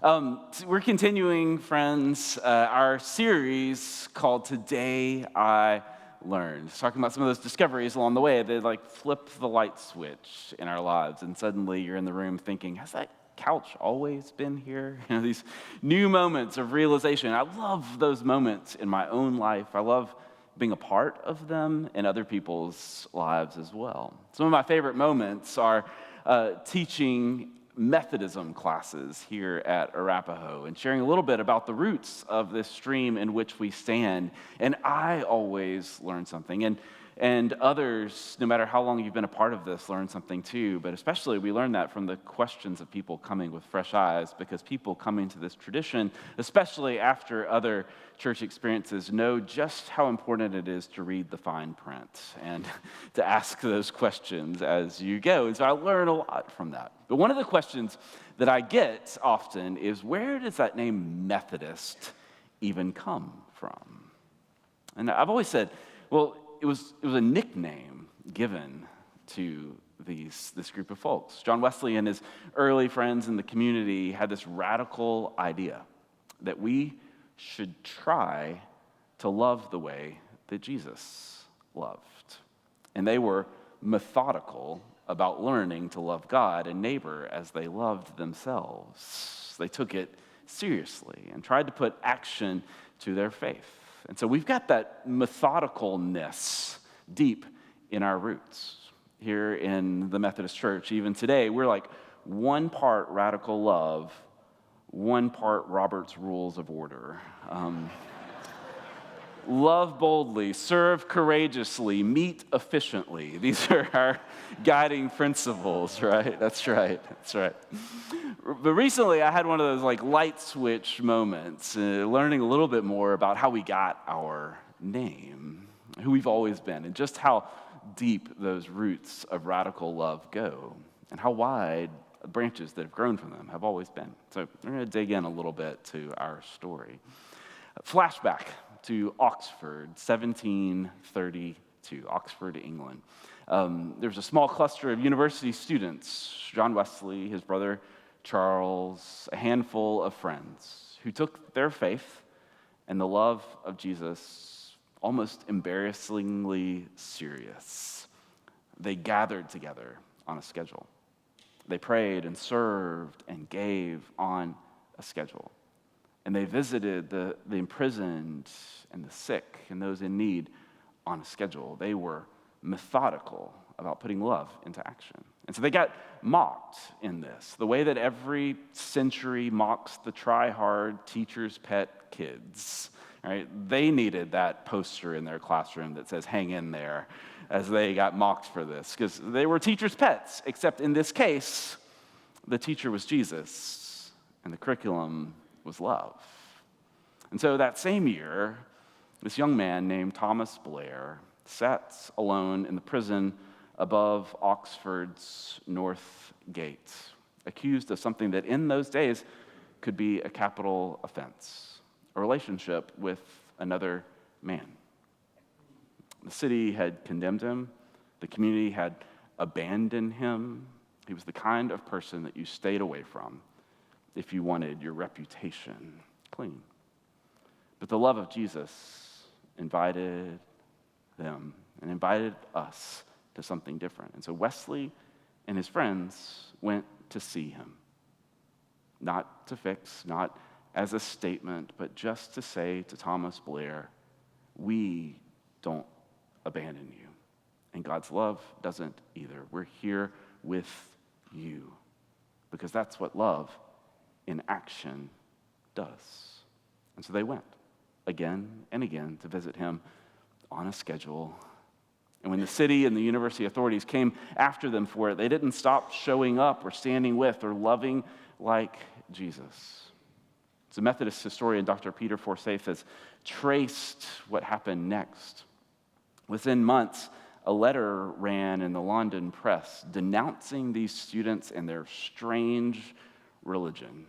We're continuing, friends, our series called Today I Learned. It's talking about some of those discoveries along the way that flip the light switch in our lives, and suddenly you're in the room thinking, has that couch always been here? These new moments of realization. I love those moments in my own life. I love being a part of them in other people's lives as well. Some of my favorite moments are teaching Methodism classes here at Arapahoe and sharing a little bit about the roots of this stream in which we stand. And I always learn something. And others, no matter how long you've been a part of this, learn something too. But especially we learn that from the questions of people coming with fresh eyes, because people coming to this tradition, especially after other church experiences, know just how important it is to read the fine print and to ask those questions as you go. And so I learn a lot from that. But one of the questions that I get often is, where does that name Methodist even come from? And I've always said, well, it was a nickname given to this group of folks. John Wesley and his early friends in the community had this radical idea that we should try to love the way that Jesus loved. And they were methodical about learning to love God and neighbor as they loved themselves. They took it seriously and tried to put action to their faith. And so we've got that methodicalness deep in our roots here in the Methodist Church. Even today, we're like one part radical love, one part Robert's Rules of Order. Love boldly, serve courageously, meet efficiently. These are our guiding principles, right? That's right. But recently, I had one of those light switch moments, learning a little bit more about how we got our name, who we've always been, and just how deep those roots of radical love go, and how wide branches that have grown from them have always been. So we're going to dig in a little bit to our story. Flashback to Oxford, 1732, Oxford, England. There was a small cluster of university students, John Wesley, his brother Charles, a handful of friends who took their faith and the love of Jesus almost embarrassingly serious. They gathered together on a schedule. They prayed and served and gave on a schedule. And they visited the imprisoned and the sick and those in need on a schedule. They were methodical about putting love into action. And so they got mocked in this, the way that every century mocks the try-hard teacher's pet kids. Right? They needed that poster in their classroom that says, "Hang in there," as they got mocked for this, because they were teachers' pets, except in this case, the teacher was Jesus, and the curriculum was love. And so that same year, this young man named Thomas Blair sat alone in the prison above Oxford's North Gate, accused of something that in those days could be a capital offense, a relationship with another man. The city had condemned him. The community had abandoned him. He was the kind of person that you stayed away from if you wanted your reputation clean. But the love of Jesus invited them and invited us to something different. And so Wesley and his friends went to see him. Not to fix, not as a statement, but just to say to Thomas Blair, we don't abandon you. And God's love doesn't either. We're here with you. Because that's what love in action does. And so they went again and again to visit him on a schedule. And when the city and the university authorities came after them for it, they didn't stop showing up or standing with or loving like Jesus. So Methodist historian Dr. Peter Forsyth has traced what happened next. Within months, a letter ran in the London press denouncing these students and their strange religion,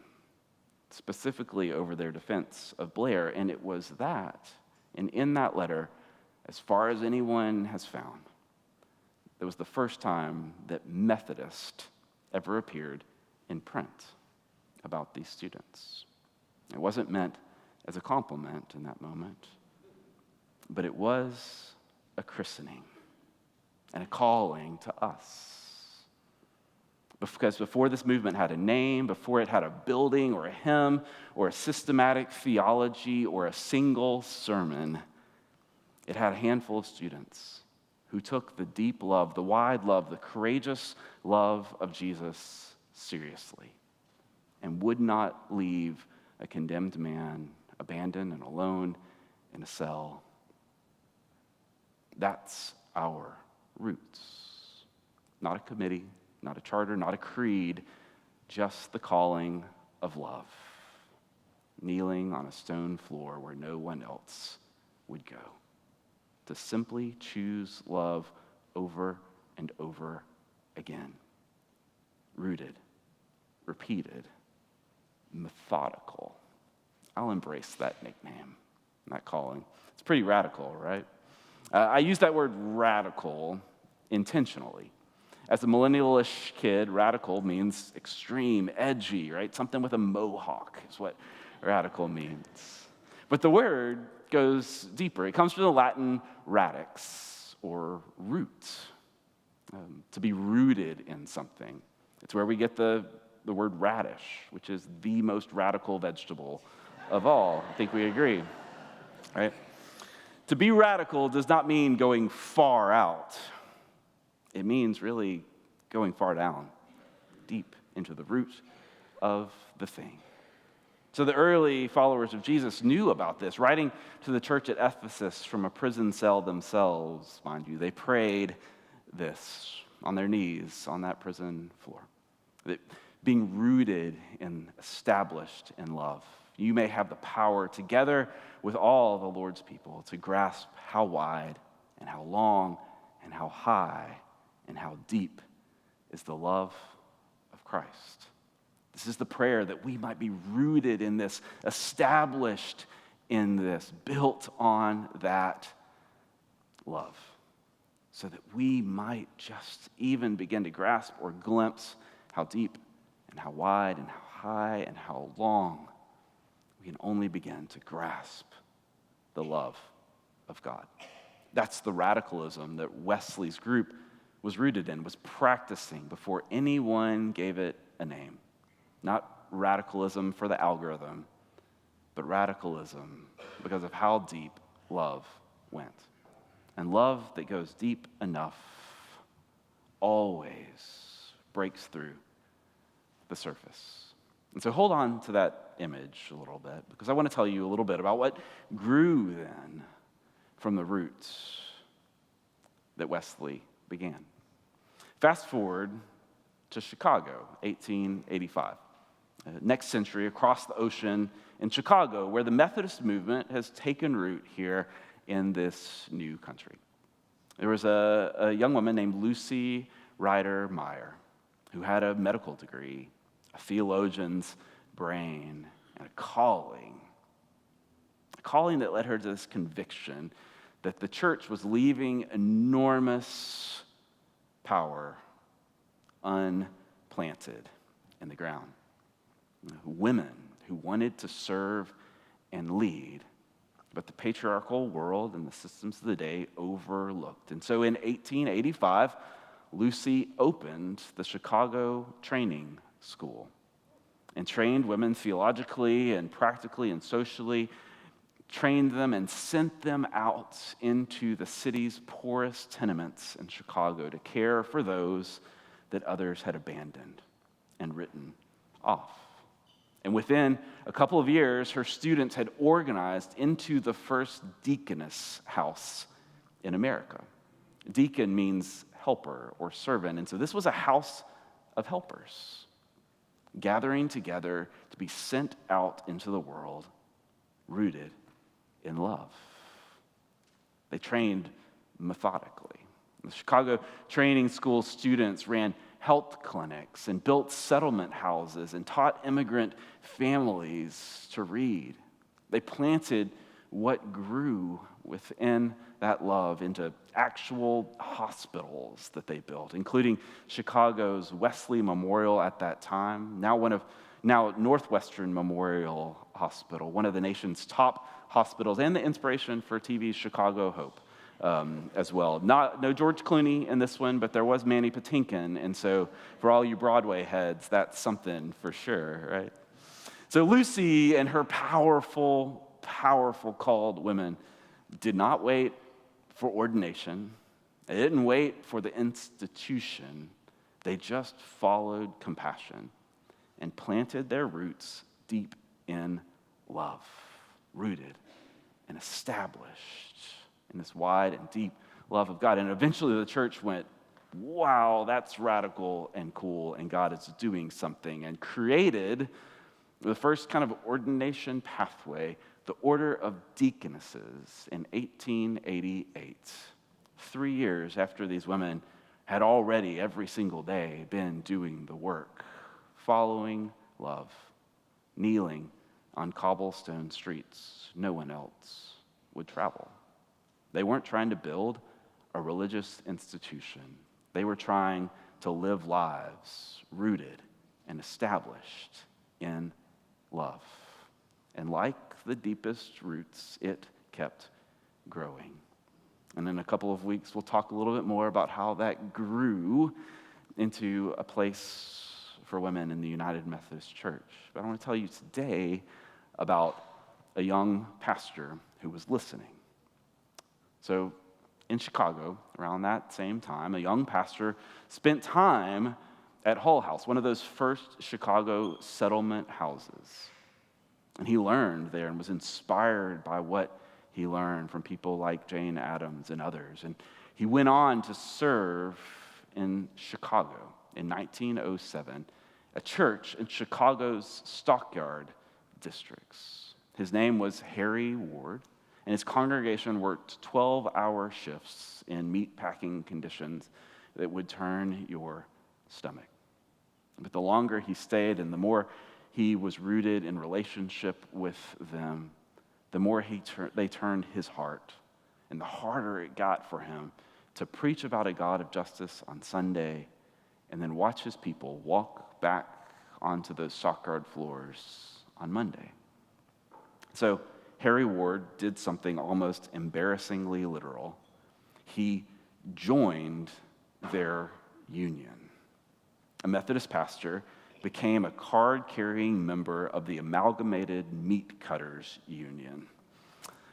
specifically over their defense of Blair. And it was that, and in that letter, as far as anyone has found, it was the first time that Methodist ever appeared in print. about these students. It wasn't meant as a compliment in that moment, but it was a christening and a calling to us. Because before this movement had a name, before it had a building or a hymn or a systematic theology or a single sermon, it had a handful of students who took the deep love, the wide love, the courageous love of Jesus seriously and would not leave a condemned man abandoned and alone in a cell. That's our roots. Not a committee, not a charter, not a creed, just the calling of love, kneeling on a stone floor where no one else would go, to simply choose love over and over again. Rooted, repeated, methodical. I'll embrace that nickname, that calling. It's pretty radical, right? I use that word radical intentionally. As a millennial-ish kid, radical means extreme, edgy, right? Something with a mohawk is what radical means. But the word goes deeper. It comes from the Latin radix, or root, to be rooted in something. It's where we get the word radish, which is the most radical vegetable of all. I think we agree, right? To be radical does not mean going far out. It means really going far down, deep into the root of the thing. So the early followers of Jesus knew about this. Writing to the church at Ephesus from a prison cell themselves, mind you, they prayed this on their knees on that prison floor. That being rooted and established in love, you may have the power together with all the Lord's people to grasp how wide and how long and how high and how deep is the love of Christ. This is the prayer that we might be rooted in this, established in this, built on that love, so that we might just even begin to grasp or glimpse how deep and how wide and how high and how long we can only begin to grasp the love of God. That's the radicalism that Wesley's group was rooted in, was practicing before anyone gave it a name. Not radicalism for the algorithm, but radicalism because of how deep love went. And love that goes deep enough always breaks through the surface. And so hold on to that image a little bit, because I want to tell you a little bit about what grew then from the roots that Wesley began. Fast forward to Chicago, 1885. Next century, across the ocean in Chicago, where the Methodist movement has taken root here in this new country. There was a young woman named Lucy Ryder Meyer who had a medical degree, a theologian's brain, and a calling that led her to this conviction that the church was leaving enormous power unplanted in the ground. Women who wanted to serve and lead, but the patriarchal world and the systems of the day overlooked. And so in 1885, Lucy opened the Chicago Training School and trained women theologically and practically and socially, trained them and sent them out into the city's poorest tenements in Chicago to care for those that others had abandoned and written off. And within a couple of years, her students had organized into the first deaconess house in America. Deacon means helper or servant. And so this was a house of helpers gathering together to be sent out into the world, rooted in love. They trained methodically. The Chicago Training School students ran health clinics and built settlement houses and taught immigrant families to read. They planted what grew within that love into actual hospitals that they built, including Chicago's Wesley Memorial at that time, now one of now Northwestern Memorial Hospital, one of the nation's top hospitals, and the inspiration for TV's Chicago Hope as well. No George Clooney in this one, but there was Manny Patinkin, and so for all you Broadway heads, that's something for sure, right? So Lucy and her powerful called women did not wait for ordination. They didn't wait for the institution. They just followed compassion and planted their roots deep in love, rooted and established in this wide and deep love of God. And eventually the church went, wow, that's radical and cool, and God is doing something, and created the first kind of ordination pathway, the Order of Deaconesses, in 1888, 3 years after these women had already every single day been doing the work, following love, kneeling on cobblestone streets no one else would travel. They weren't trying to build a religious institution. They were trying to live lives rooted and established in love. And like the deepest roots, it kept growing. And in a couple of weeks, we'll talk a little bit more about how that grew into a place for women in the United Methodist Church. But I want to tell you today about a young pastor who was listening. So in Chicago, around that same time, a young pastor spent time at Hull House, one of those first Chicago settlement houses. And he learned there and was inspired by what he learned from people like Jane Addams and others. And he went on to serve in Chicago in 1907, a church in Chicago's Stockyard districts. His name was Harry Ward, and his congregation worked 12-hour shifts in meat-packing conditions that would turn your stomach. But the longer he stayed and the more he was rooted in relationship with them, the more they turned his heart, and the harder it got for him to preach about a God of justice on Sunday and then watch his people walk back onto those stockyard floors on Monday. So Harry Ward did something almost embarrassingly literal. He joined their union. A Methodist pastor became a card-carrying member of the Amalgamated Meat Cutters Union,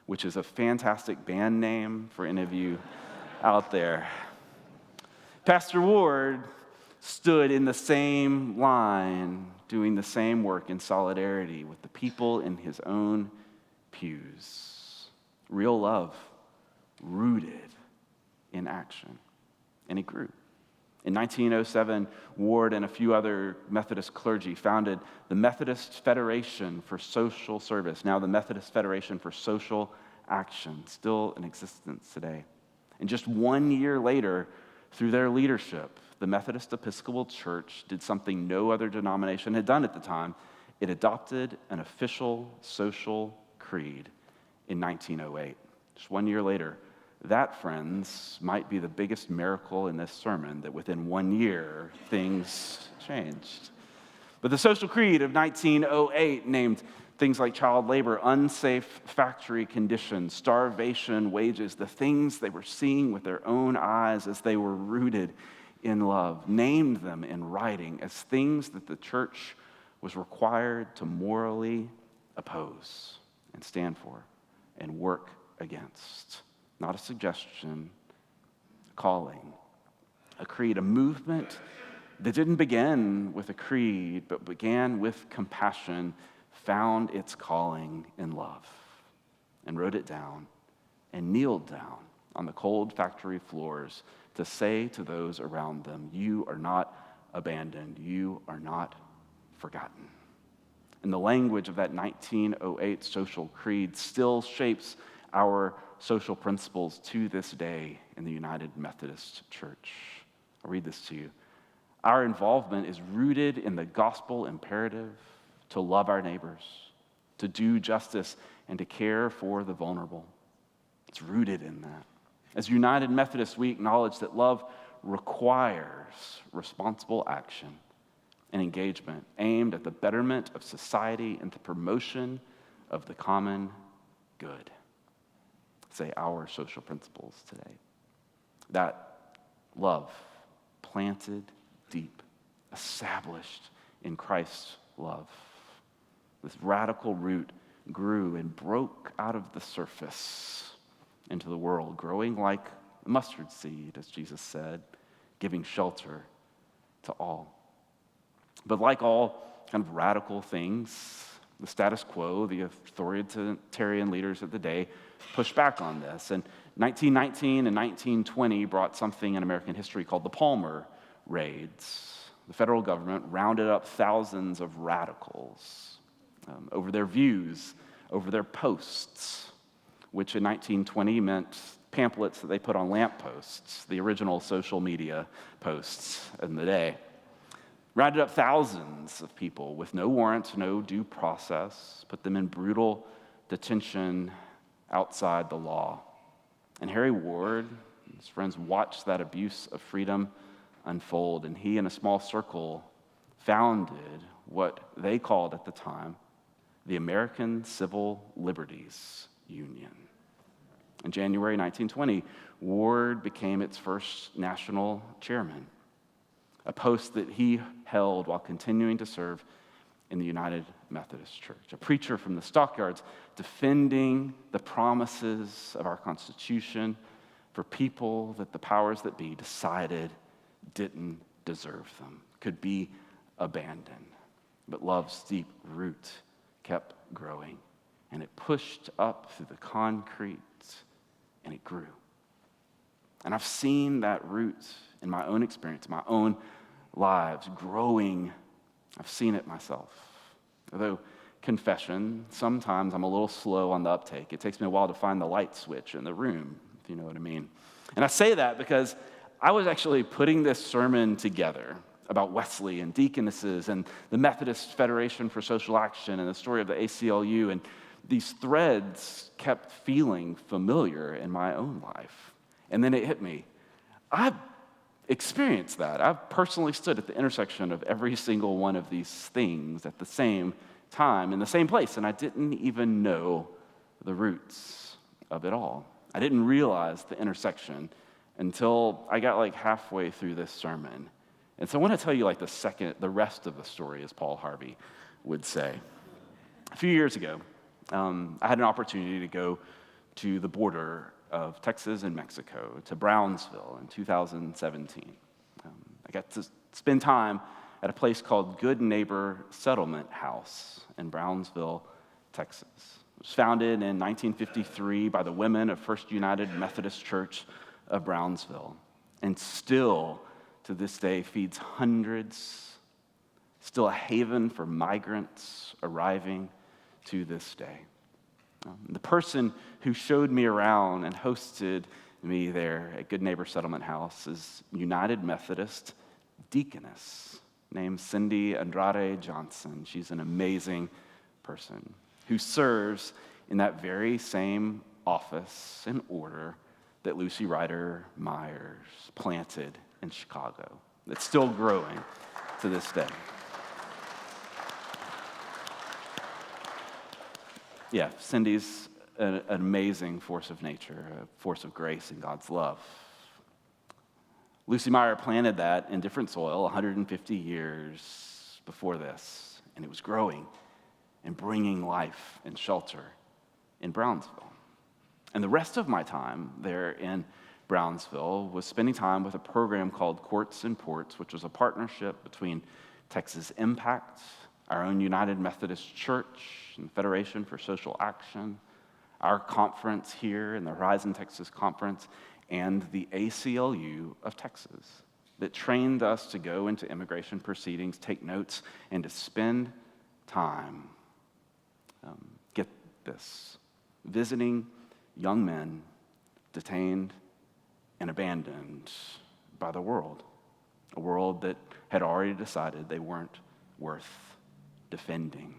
which is a fantastic band name for any of you out there. Pastor Ward stood in the same line, doing the same work in solidarity with the people in his own pews. Real love, rooted in action. And it grew. In 1907, Ward and a few other Methodist clergy founded the Methodist Federation for Social Service, now the Methodist Federation for Social Action, still in existence today. And just 1 year later, through their leadership, the Methodist Episcopal Church did something no other denomination had done at the time. It adopted an official social creed in 1908. Just 1 year later. That, friends, might be the biggest miracle in this sermon, that within 1 year, things changed. But the social creed of 1908 named things like child labor, unsafe factory conditions, starvation, wages, the things they were seeing with their own eyes as they were rooted in love, named them in writing as things that the church was required to morally oppose and stand for and work against. Not a suggestion, a calling, a creed, a movement that didn't begin with a creed, but began with compassion, found its calling in love, and wrote it down, and kneeled down on the cold factory floors to say to those around them, you are not abandoned, you are not forgotten. And the language of that 1908 social creed still shapes our social principles to this day in the United Methodist Church. I'll read this to you. Our involvement is rooted in the gospel imperative to love our neighbors, to do justice, and to care for the vulnerable. It's rooted in that. As United Methodists, we acknowledge that love requires responsible action and engagement aimed at the betterment of society and the promotion of the common good. Say our social principles today. That love, planted deep, established in Christ's love. This radical root grew and broke out of the surface into the world, growing like a mustard seed, as Jesus said, giving shelter to all. But like all kind of radical things, the status quo, the authoritarian leaders of the day pushed back on this. And 1919 and 1920 brought something in American history called the Palmer Raids. The federal government rounded up thousands of radicals over their views, over their posts, which in 1920 meant pamphlets that they put on lampposts, the original social media posts in the day. Rounded up thousands of people with no warrant, no due process, put them in brutal detention outside the law. And Harry Ward and his friends watched that abuse of freedom unfold, and he and a small circle founded what they called at the time the American Civil Liberties Union. In January 1920, Ward became its first national chairman, a post that he held while continuing to serve in the United Methodist Church, a preacher from the stockyards defending the promises of our Constitution for people that the powers that be decided didn't deserve them, could be abandoned. But love's deep root kept growing, and it pushed up through the concrete, and it grew. And I've seen that root in my own experience, my own lives growing. I've seen it myself. Although, confession, sometimes I'm a little slow on the uptake. It takes me a while to find the light switch in the room, if you know what I mean. And I say that because I was actually putting this sermon together about Wesley and deaconesses and the Methodist Federation for Social Action and the story of the ACLU, and these threads kept feeling familiar in my own life. And then it hit me. I've experienced that. I've personally stood at the intersection of every single one of these things at the same time, in the same place, and I didn't even know the roots of it all. I didn't realize the intersection until I got like halfway through this sermon. And so I want to tell you like the rest of the story, as Paul Harvey would say. A few years ago, I had an opportunity to go to the border of Texas and Mexico, to Brownsville in 2017. I got to spend time at a place called Good Neighbor Settlement House in Brownsville, Texas. It was founded in 1953 by the women of First United Methodist Church of Brownsville, and still to this day feeds hundreds, still a haven for migrants arriving to this day. The person who showed me around and hosted me there at Good Neighbor Settlement House is United Methodist deaconess named Cindy Andrade Johnson. She's an amazing person who serves in that very same office and order that Lucy Ryder Myers planted in Chicago. It's still growing to this day. Yeah, Cindy's an amazing force of nature, a force of grace and God's love. Lucy Meyer planted that in different soil 150 years before this, and it was growing and bringing life and shelter in Brownsville. And the rest of my time there in Brownsville was spending time with a program called Courts and Ports, which was a partnership between Texas Impact, our own United Methodist Church, and the Federation for Social Action, our conference here in the Horizon Texas Conference, and the ACLU of Texas that trained us to go into immigration proceedings, take notes, and to spend time, get this, visiting young men detained and abandoned by the world, a world that had already decided they weren't worth defending.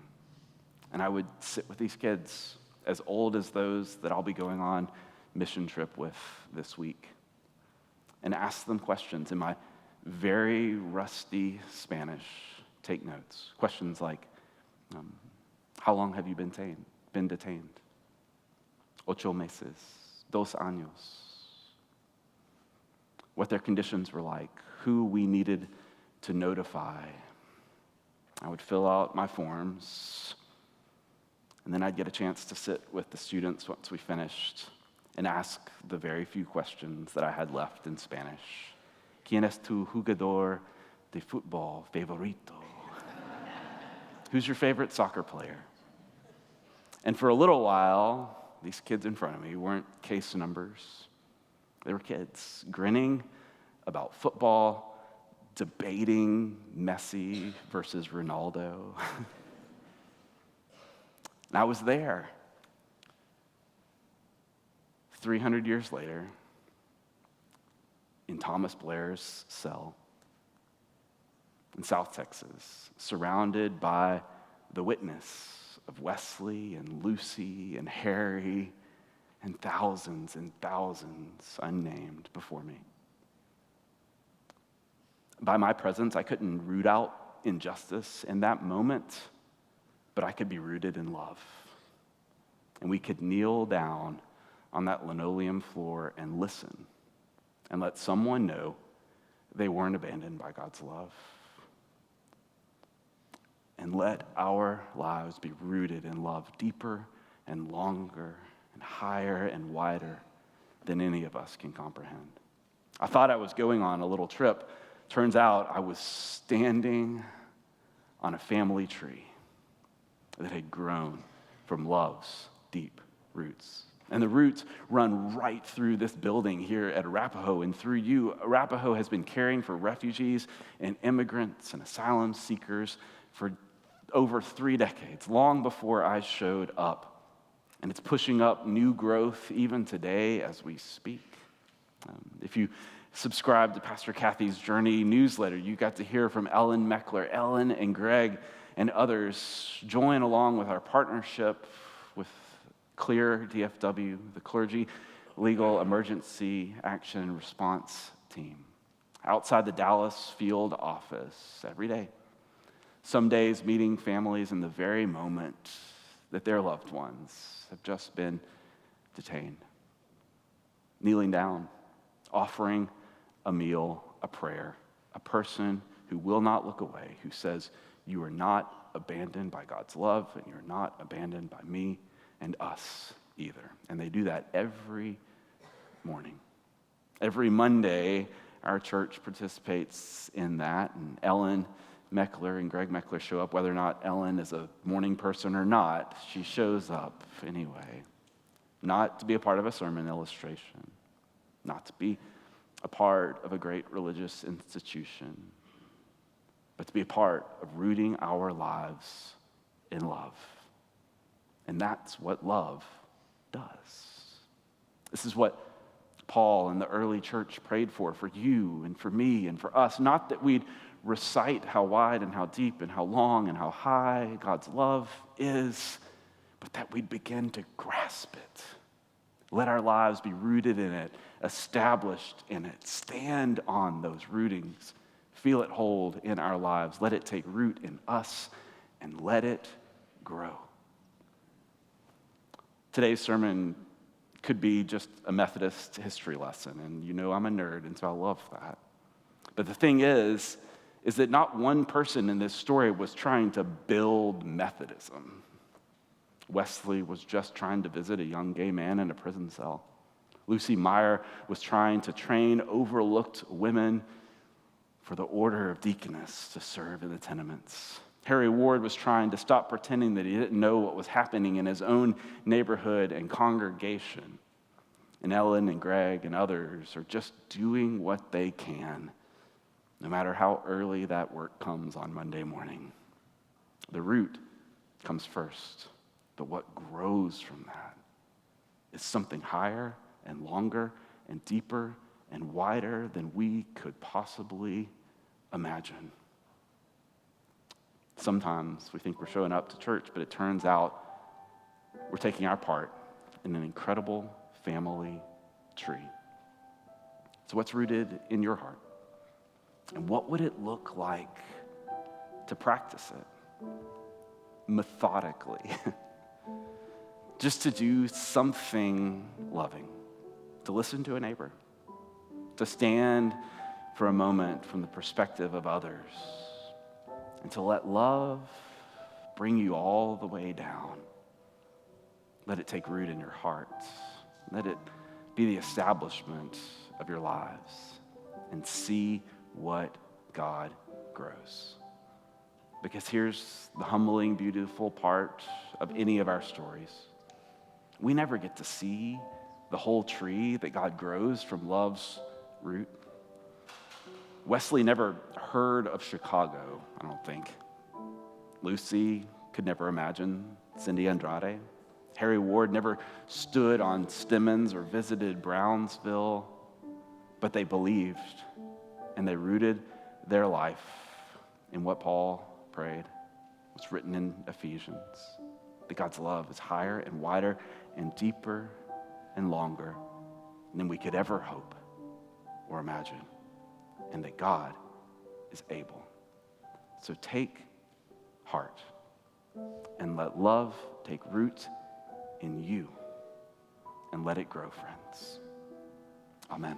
And I would sit with these kids as old as those that I'll be going on mission trip with this week and ask them questions in my very rusty Spanish take notes. Questions like, how long have you been detained? 8 meses, 2 años. What their conditions were like, who we needed to notify. I would fill out my forms, and then I'd get a chance to sit with the students once we finished and ask the very few questions that I had left in Spanish. ¿Quién es tu jugador de fútbol favorito? Who's your favorite soccer player? And for a little while, these kids in front of me weren't case numbers. They were kids grinning about football, debating Messi versus Ronaldo. And I was there. 300 years later, in Thomas Blair's cell in South Texas, surrounded by the witness of Wesley and Lucy and Harry and thousands unnamed before me. By my presence, I couldn't root out injustice in that moment, but I could be rooted in love. And we could kneel down on that linoleum floor and listen and let someone know they weren't abandoned by God's love. And let our lives be rooted in love deeper and longer and higher and wider than any of us can comprehend. I thought I was going on a little trip. Turns out I was standing on a family tree that had grown from love's deep roots. And the roots run right through this building here at Arapahoe and through you. Arapahoe has been caring for refugees and immigrants and asylum seekers for over 3 decades, long before I showed up. And it's pushing up new growth even today as we speak. If you subscribe to Pastor Kathy's Journey newsletter, you got to hear from Ellen Meckler. Ellen and Greg and others join along with our partnership with CLEAR DFW, the Clergy Legal Emergency Action and Response Team, outside the Dallas field office every day. Some days meeting families in the very moment that their loved ones have just been detained. Kneeling down, offering a meal, a prayer, a person who will not look away, who says, you are not abandoned by God's love, and you're not abandoned by me and us either. And they do that every morning. Every Monday, our church participates in that, and Ellen Meckler and Greg Meckler show up, whether or not Ellen is a morning person or not. She shows up anyway, not to be a part of a sermon illustration, not to be a part of a great religious institution, but to be a part of rooting our lives in love. And that's what love does. This is what Paul and the early church prayed for you and for me and for us. Not that we'd recite how wide and how deep and how long and how high God's love is, but that we'd begin to grasp it. Let our lives be rooted in it, established in it. Stand on those rootings. Feel it hold in our lives. Let it take root in us and let it grow. Today's sermon could be just a Methodist history lesson, and you know I'm a nerd, and so I love that. But the thing is that not one person in this story was trying to build Methodism. Wesley was just trying to visit a young gay man in a prison cell. Lucy Meyer was trying to train overlooked women for the order of deaconess to serve in the tenements. Harry Ward was trying to stop pretending that he didn't know what was happening in his own neighborhood and congregation. And Ellen and Greg and others are just doing what they can, no matter how early that work comes on Monday morning. The root comes first, but what grows from that is something higher and longer and deeper and wider than we could possibly imagine. Sometimes we think we're showing up to church, but it turns out we're taking our part in an incredible family tree. So what's rooted in your heart? And what would it look like to practice it methodically, just to do something loving, to listen to a neighbor, to stand for a moment from the perspective of others, and to let love bring you all the way down. Let it take root in your heart. Let it be the establishment of your lives, and see what God grows. Because here's the humbling, beautiful part of any of our stories. We never get to see the whole tree that God grows from love's root. Wesley never heard of Chicago, I don't think. Lucy could never imagine Cindy Andrade. Harry Ward never stood on Stemmons or visited Brownsville, but they believed, and they rooted their life in what Paul prayed, what's written in Ephesians, that God's love is higher and wider and deeper and longer than we could ever hope or imagine, and that God is able. So take heart and let love take root in you, and let it grow, friends. Amen.